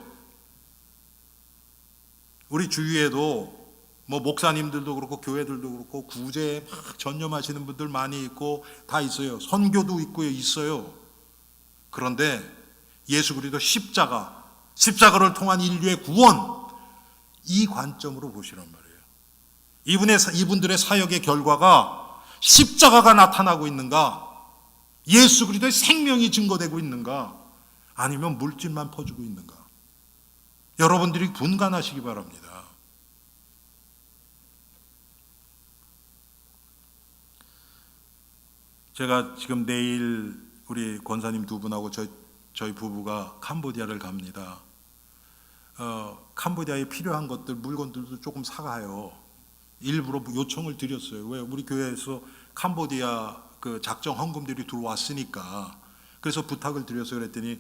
우리 주위에도 뭐 목사님들도 그렇고 교회들도 그렇고 구제에 막 전념하시는 분들 많이 있고 다 있어요. 선교도 있어요. 그런데 예수 그리스도 십자가를 통한 인류의 구원, 이 관점으로 보시란 말이에요. 이분들의 사역의 결과가 십자가가 나타나고 있는가? 예수 그리스도의 생명이 증거되고 있는가? 아니면 물질만 퍼주고 있는가? 여러분들이 분간하시기 바랍니다. 제가 지금 내일 우리 권사님 두 분하고 저희 부부가 캄보디아를 갑니다. 캄보디아에 필요한 것들, 물건들도 조금 사가요. 일부러 요청을 드렸어요. 왜? 우리 교회에서 캄보디아 그 작정 헌금들이 들어왔으니까. 그래서 부탁을 드렸어요. 그랬더니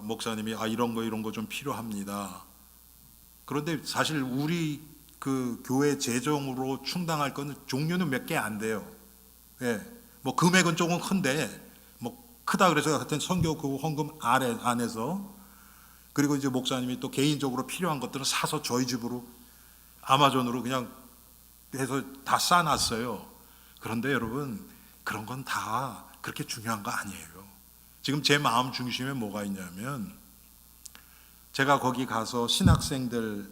목사님이 이런 거 좀 필요합니다. 그런데 사실 우리 그 교회 재정으로 충당할 거는 종류는 몇 개 안 돼요. 예. 뭐 금액은 조금 큰데 뭐 크다 그래서 하여튼 선교 그 헌금 안에서, 그리고 이제 목사님이 또 개인적으로 필요한 것들은 사서 저희 집으로 아마존으로 그냥 해서 다 싸놨어요. 그런데 여러분, 그런 건 다 그렇게 중요한 거 아니에요. 지금 제 마음 중심에 뭐가 있냐면, 제가 거기 가서 신학생들하고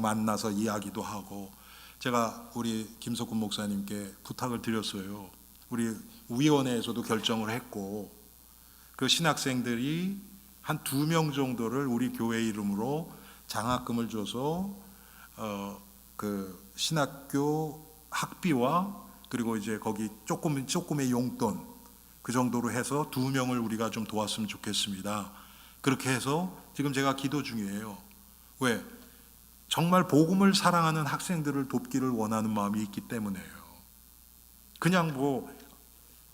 만나서 이야기도 하고, 제가 우리 김석훈 목사님께 부탁을 드렸어요. 우리 위원회에서도 결정을 했고, 그 신학생들이 한 2명 정도를 우리 교회 이름으로 장학금을 줘서 그 신학교 학비와 그리고 이제 거기 조금의 용돈, 그 정도로 해서 2명을 우리가 좀 도왔으면 좋겠습니다. 그렇게 해서 지금 제가 기도 중이에요. 왜? 정말 복음을 사랑하는 학생들을 돕기를 원하는 마음이 있기 때문에요. 그냥 뭐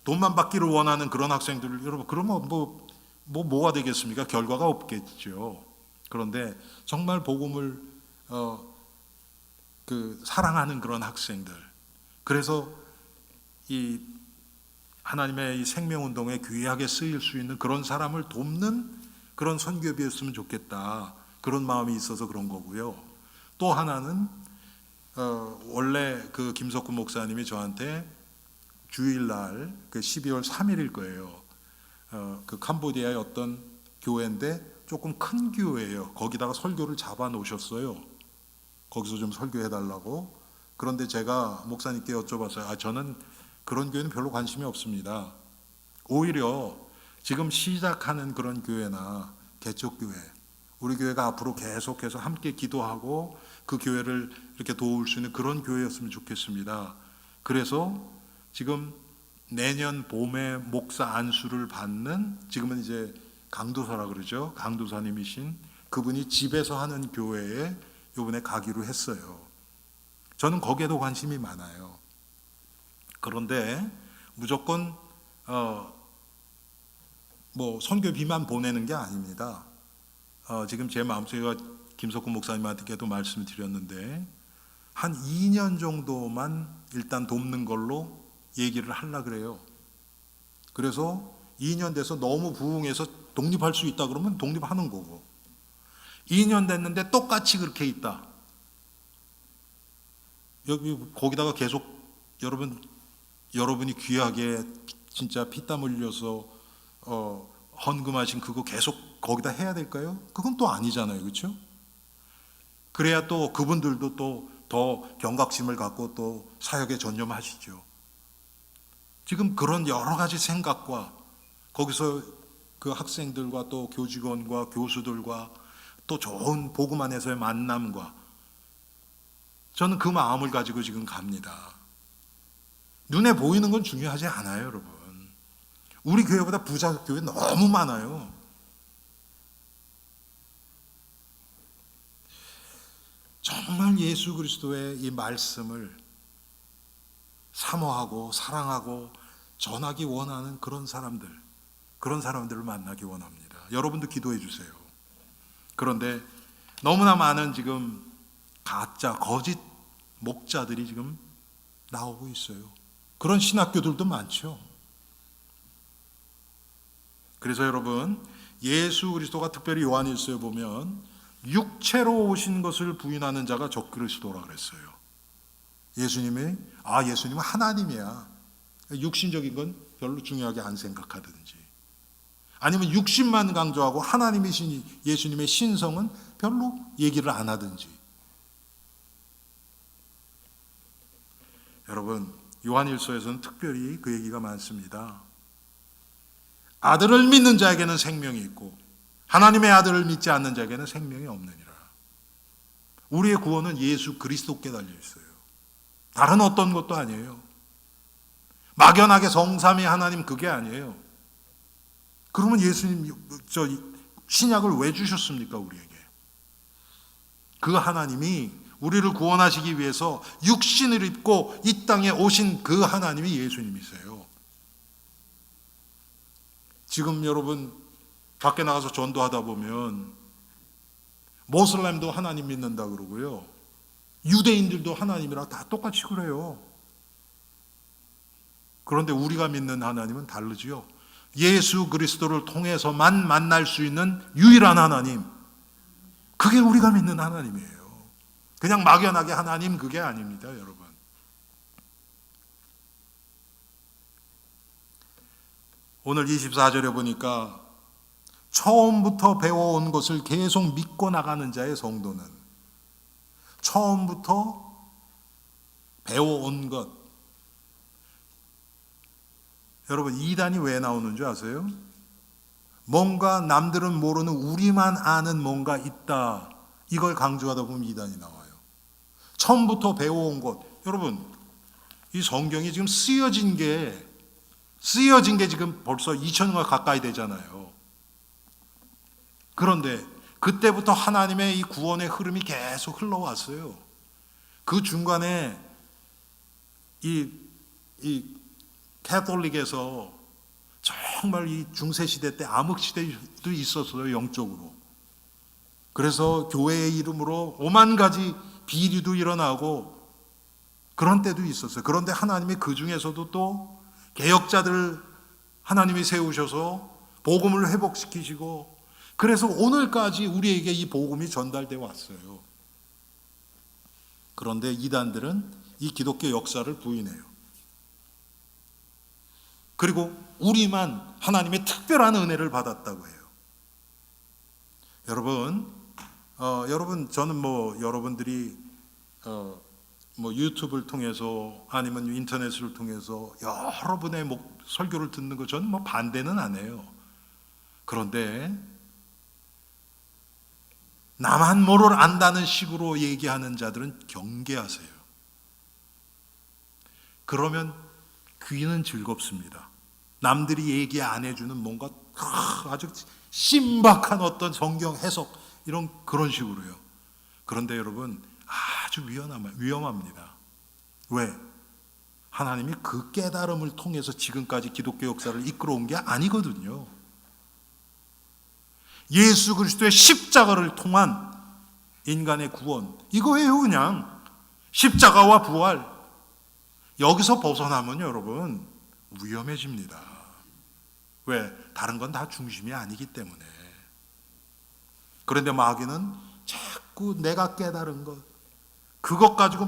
돈만 받기를 원하는 그런 학생들을, 여러분, 그러면 뭐가 되겠습니까? 결과가 없겠죠. 그런데 정말 복음을 사랑하는 그런 학생들, 그래서 이 하나님의 이 생명운동에 귀하게 쓰일 수 있는 그런 사람을 돕는 그런 선교비였으면 좋겠다, 그런 마음이 있어서 그런 거고요. 또 하나는 원래 그 김석훈 목사님이 저한테 주일날 그 12월 3일일 거예요. 그 캄보디아의 어떤 교회인데 조금 큰 교회예요. 거기다가 설교를 잡아 놓으셨어요. 거기서 좀 설교해 달라고. 그런데 제가 목사님께 여쭤봤어요. 저는 그런 교회는 별로 관심이 없습니다. 오히려 지금 시작하는 그런 교회나 개척교회, 우리 교회가 앞으로 계속해서 함께 기도하고 그 교회를 이렇게 도울 수 있는 그런 교회였으면 좋겠습니다. 그래서 지금 내년 봄에 목사 안수를 받는, 지금은 이제 강도사라 그러죠. 강도사님이신 그분이 집에서 하는 교회에 이번에 가기로 했어요. 저는 거기에도 관심이 많아요. 그런데 무조건 뭐 선교비만 보내는 게 아닙니다. 지금 제 마음속에 김석훈 목사님한테도 말씀을 드렸는데 한 2년 정도만 일단 돕는 걸로 얘기를 하려고 그래요. 그래서 2년 돼서 너무 부흥해서 독립할 수 있다 그러면 독립하는 거고, 2년 됐는데 똑같이 그렇게 있다, 여기 거기다가 계속 여러분이 귀하게 진짜 피땀 흘려서 헌금하신 그거 계속 거기다 해야 될까요? 그건 또 아니잖아요. 그렇죠? 그래야 또 그분들도 또 더 경각심을 갖고 또 사역에 전념하시죠. 지금 그런 여러 가지 생각과 거기서 그 학생들과 또 교직원과 교수들과 또 좋은 복음 안에서의 만남과 저는 그 마음을 가지고 지금 갑니다. 눈에 보이는 건 중요하지 않아요, 여러분. 우리 교회보다 부자 교회 너무 많아요. 정말 예수 그리스도의 이 말씀을 사모하고 사랑하고 전하기 원하는 그런 사람들을 만나기 원합니다. 여러분도 기도해 주세요. 그런데 너무나 많은 지금 가짜 거짓 목자들이 지금 나오고 있어요. 그런 신학교들도 많죠. 그래서 여러분, 예수 그리스도가 특별히 요한일서에 보면 육체로 오신 것을 부인하는 자가 적그리스도라 그랬어요. 예수님은 하나님이야. 육신적인 건 별로 중요하게 안 생각하든지, 아니면 육신만 강조하고 하나님이신 예수님의 신성은 별로 얘기를 안 하든지. 여러분, 요한일서에서는 특별히 그 얘기가 많습니다. 아들을 믿는 자에게는 생명이 있고 하나님의 아들을 믿지 않는 자에게는 생명이 없느니라. 우리의 구원은 예수 그리스도께 달려 있어요. 다른 어떤 것도 아니에요. 막연하게 성삼위 하나님 그게 아니에요. 그러면 예수님 신약을 왜 주셨습니까, 우리에게? 그 하나님이 우리를 구원하시기 위해서 육신을 입고 이 땅에 오신 그 하나님이 예수님이세요. 지금 여러분 밖에 나가서 전도하다 보면 모슬렘도 하나님 믿는다 그러고요, 유대인들도 하나님이라 다 똑같이 그래요. 그런데 우리가 믿는 하나님은 다르지요. 예수 그리스도를 통해서만 만날 수 있는 유일한 하나님, 그게 우리가 믿는 하나님이에요. 그냥 막연하게 하나님 그게 아닙니다, 여러분. 오늘 24절에 보니까 처음부터 배워온 것을 계속 믿고 나가는 자의 성도는, 처음부터 배워온 것. 여러분, 이단이 왜 나오는 줄 아세요? 뭔가 남들은 모르는 우리만 아는 뭔가 있다, 이걸 강조하다 보면 이단이 나와요. 처음부터 배워온 것. 여러분, 이 성경이 지금 쓰여진 게 지금 벌써 2000년 가까이 되잖아요. 그런데 그때부터 하나님의 이 구원의 흐름이 계속 흘러왔어요. 그 중간에 이 캐톨릭에서 정말 이 중세시대 때 암흑시대도 있었어요, 영적으로. 그래서 교회의 이름으로 오만 가지 비리도 일어나고 그런 때도 있었어요. 그런데 하나님이 그 중에서도 또 개혁자들을 하나님이 세우셔서 복음을 회복시키시고, 그래서 오늘까지 우리에게 이 복음이 전달되어 왔어요. 그런데 이단들은 이 기독교 역사를 부인해요. 그리고 우리만 하나님의 특별한 은혜를 받았다고 해요. 여러분 저는 여러분들이 유튜브를 통해서 아니면 인터넷을 통해서 여러분의 설교를 듣는 거 저는 반대는 안 해요. 그런데 나만 뭐를 안다는 식으로 얘기하는 자들은 경계하세요. 그러면 귀는 즐겁습니다. 남들이 얘기 안 해주는 뭔가 아주 신박한 어떤 성경 해석, 그런 식으로요. 그런데 여러분, 아주 위험합니다. 왜? 하나님이 그 깨달음을 통해서 지금까지 기독교 역사를 이끌어온 게 아니거든요. 예수 그리스도의 십자가를 통한 인간의 구원, 이거예요. 그냥 십자가와 부활, 여기서 벗어나면 여러분 위험해집니다. 왜? 다른 건 다 중심이 아니기 때문에. 그런데 마귀는 자꾸 내가 깨달은 것, 그것 가지고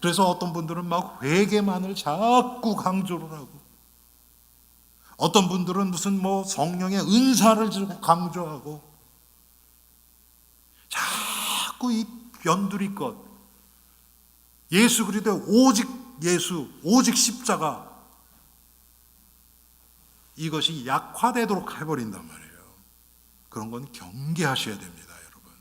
그래서 어떤 분들은 회개만을 자꾸 강조를 하고, 어떤 분들은 무슨 성령의 은사를 강조하고, 자꾸 이 변두리 것, 예수 그리스도 오직 예수, 오직 십자가, 이것이 약화되도록 해버린단 말이에요. 그런 건 경계하셔야 됩니다, 여러분.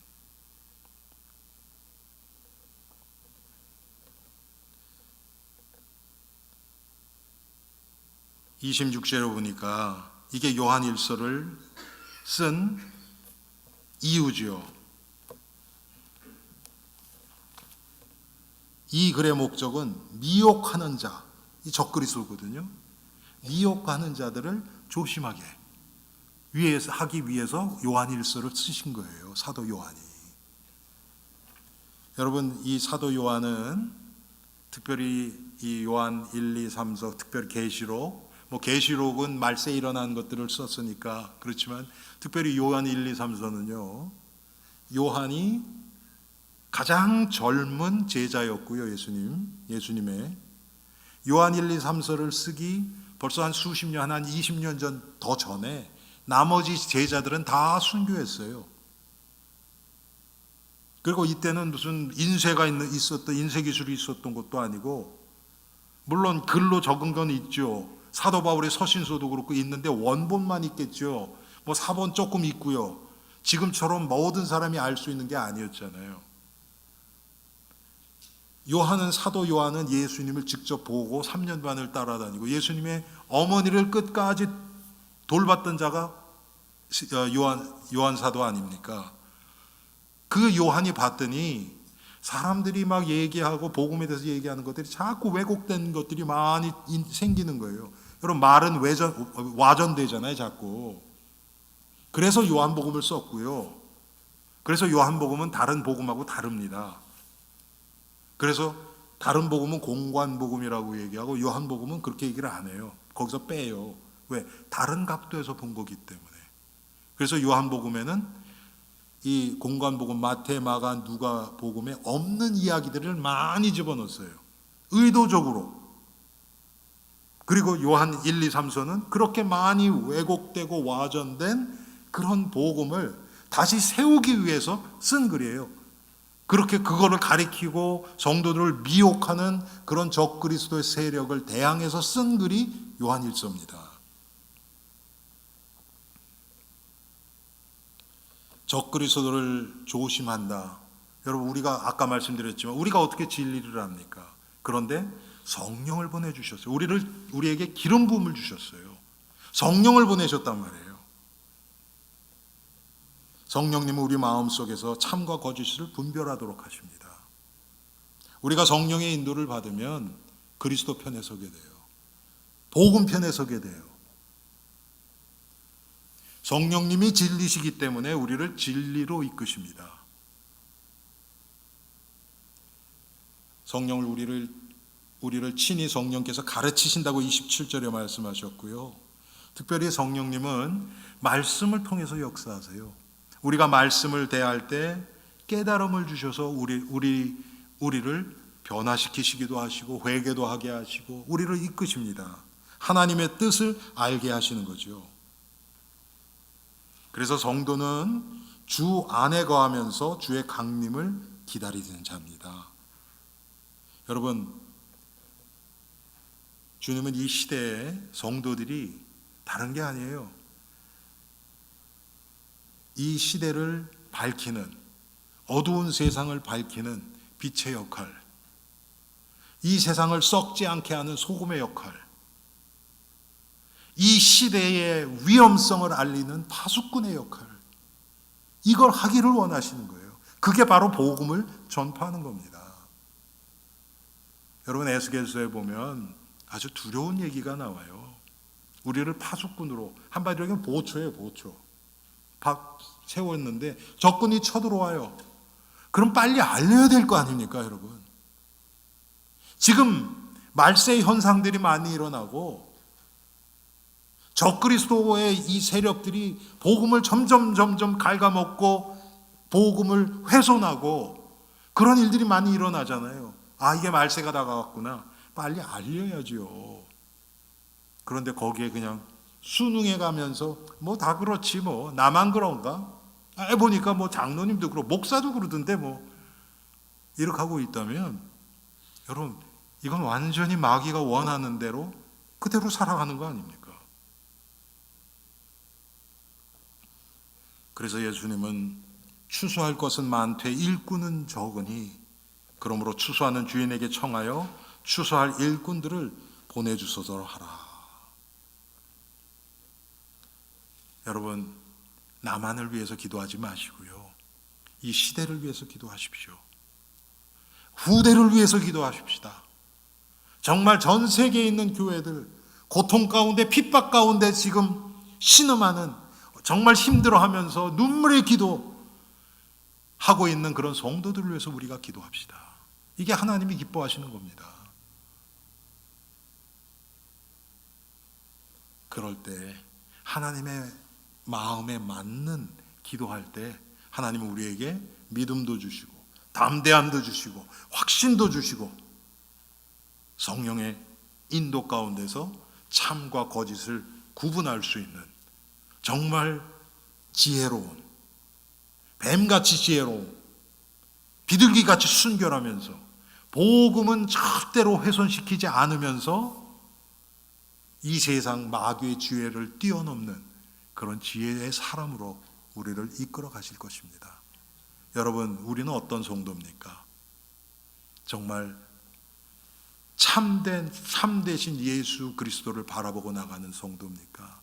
26절에 보니까 이게 요한 일서를 쓴 이유지요. 이 글의 목적은 미혹하는 자, 이 적그리스도거든요. 미혹하는 자들을 조심하게 하기 위해서 요한 일서를 쓰신 거예요. 사도 요한이. 여러분, 이 사도 요한은 특별히 이 요한 1, 2, 3서, 특별히 계시록, 계시록은 말세에 일어난 것들을 썼으니까 그렇지만 특별히 요한 1, 2, 3서는요, 요한이 가장 젊은 제자였고요. 예수님의 요한 1, 2, 3서를 쓰기 벌써 한 수십 년, 한 20년 더 전에 나머지 제자들은 다 순교했어요. 그리고 이때는 무슨 인쇄 기술이 있었던 것도 아니고, 물론 글로 적은 건 있죠. 사도 바울의 서신서도 그렇고 있는데 원본만 있겠죠. 사본 조금 있고요. 지금처럼 모든 사람이 알 수 있는 게 아니었잖아요. 사도 요한은 예수님을 직접 보고 3년 반을 따라다니고 예수님의 어머니를 끝까지 돌봤던 자가 요한 사도 아닙니까? 그 요한이 봤더니 사람들이 막 얘기하고 복음에 대해서 얘기하는 것들이 자꾸 왜곡된 것들이 많이 생기는 거예요. 여러분, 말은 와전되잖아요, 자꾸. 그래서 요한복음을 썼고요. 그래서 요한복음은 다른 복음하고 다릅니다. 그래서 다른 복음은 공관복음이라고 얘기하고 요한복음은 그렇게 얘기를 안 해요. 거기서 빼요. 왜? 다른 각도에서 본 거기 때문에. 그래서 요한복음에는 이 공관복음, 마태, 마가, 누가 복음에 없는 이야기들을 많이 집어넣었어요. 의도적으로. 그리고 요한 1, 2, 3서는 그렇게 많이 왜곡되고 와전된 그런 복음을 다시 세우기 위해서 쓴 글이에요. 그렇게 그거를 가리키고 성도들을 미혹하는 그런 적그리스도의 세력을 대항해서 쓴 글이 요한일서입니다. 적그리스도를 조심한다. 여러분, 우리가 아까 말씀드렸지만 우리가 어떻게 진리를 압니까? 그런데 성령을 보내주셨어요. 우리에게 기름 부음을 주셨어요. 성령을 보내셨단 말이에요. 성령님은 우리 마음속에서 참과 거짓을 분별하도록 하십니다. 우리가 성령의 인도를 받으면 그리스도 편에 서게 돼요. 복음 편에 서게 돼요. 성령님이 진리시기 때문에 우리를 진리로 이끄십니다. 성령을 우리를 친히 성령께서 가르치신다고 27절에 말씀하셨고요. 특별히 성령님은 말씀을 통해서 역사하세요. 우리가 말씀을 대할 때 깨달음을 주셔서 우리를 변화시키시기도 하시고 회개도 하게 하시고 우리를 이끄십니다. 하나님의 뜻을 알게 하시는 거죠. 그래서 성도는 주 안에 거하면서 주의 강림을 기다리는 자입니다. 여러분, 주님은 이 시대에 성도들이 다른 게 아니에요. 이 시대를 밝히는, 어두운 세상을 밝히는 빛의 역할, 이 세상을 썩지 않게 하는 소금의 역할, 이 시대의 위험성을 알리는 파수꾼의 역할, 이걸 하기를 원하시는 거예요. 그게 바로 복음을 전파하는 겁니다. 여러분, 에스겔서에 보면 아주 두려운 얘기가 나와요. 우리를 파수꾼으로, 한마디로 얘기하면 보초예요, 보초. 밥 세웠는데 적군이 쳐들어와요. 그럼 빨리 알려야 될 거 아닙니까, 여러분? 지금 말세의 현상들이 많이 일어나고 적그리스도의 이 세력들이 복음을 점점 갉아먹고 복음을 훼손하고 그런 일들이 많이 일어나잖아요. 이게 말세가 다가왔구나. 빨리 알려야죠. 그런데 거기에 그냥 순응해 가면서 다 그렇지 나만 그런가? 보니까 장로님도 그러고 목사도 그러던데 이렇게 하고 있다면 여러분, 이건 완전히 마귀가 원하는 대로 그대로 살아가는 거 아닙니까? 그래서 예수님은 추수할 것은 많되 일꾼은 적으니 그러므로 추수하는 주인에게 청하여 추수할 일꾼들을 보내주소서 하라. 여러분, 나만을 위해서 기도하지 마시고요, 이 시대를 위해서 기도하십시오. 후대를 위해서 기도하십시다. 정말 전 세계에 있는 교회들, 고통 가운데 핍박 가운데 지금 신음하는, 정말 힘들어하면서 눈물의 기도하고 있는 그런 성도들을 위해서 우리가 기도합시다. 이게 하나님이 기뻐하시는 겁니다. 그럴 때 하나님의 마음에 맞는 기도할 때 하나님은 우리에게 믿음도 주시고 담대함도 주시고 확신도 주시고 성령의 인도 가운데서 참과 거짓을 구분할 수 있는 정말 지혜로운, 뱀같이 지혜로운, 비둘기같이 순결하면서 복음은 절대로 훼손시키지 않으면서 이 세상 마귀의 지혜를 뛰어넘는 그런 지혜의 사람으로 우리를 이끌어 가실 것입니다. 여러분, 우리는 어떤 성도입니까? 정말 참되신 예수 그리스도를 바라보고 나가는 성도입니까?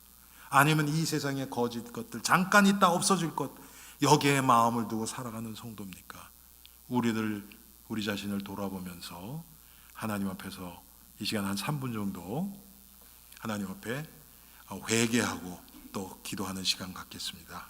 아니면 이 세상의 거짓 것들, 잠깐 있다 없어질 것, 여기에 마음을 두고 살아가는 성도입니까? 우리 자신을 돌아보면서 하나님 앞에서 이 시간 한 3분 정도 하나님 앞에 회개하고 또 기도하는 시간 갖겠습니다.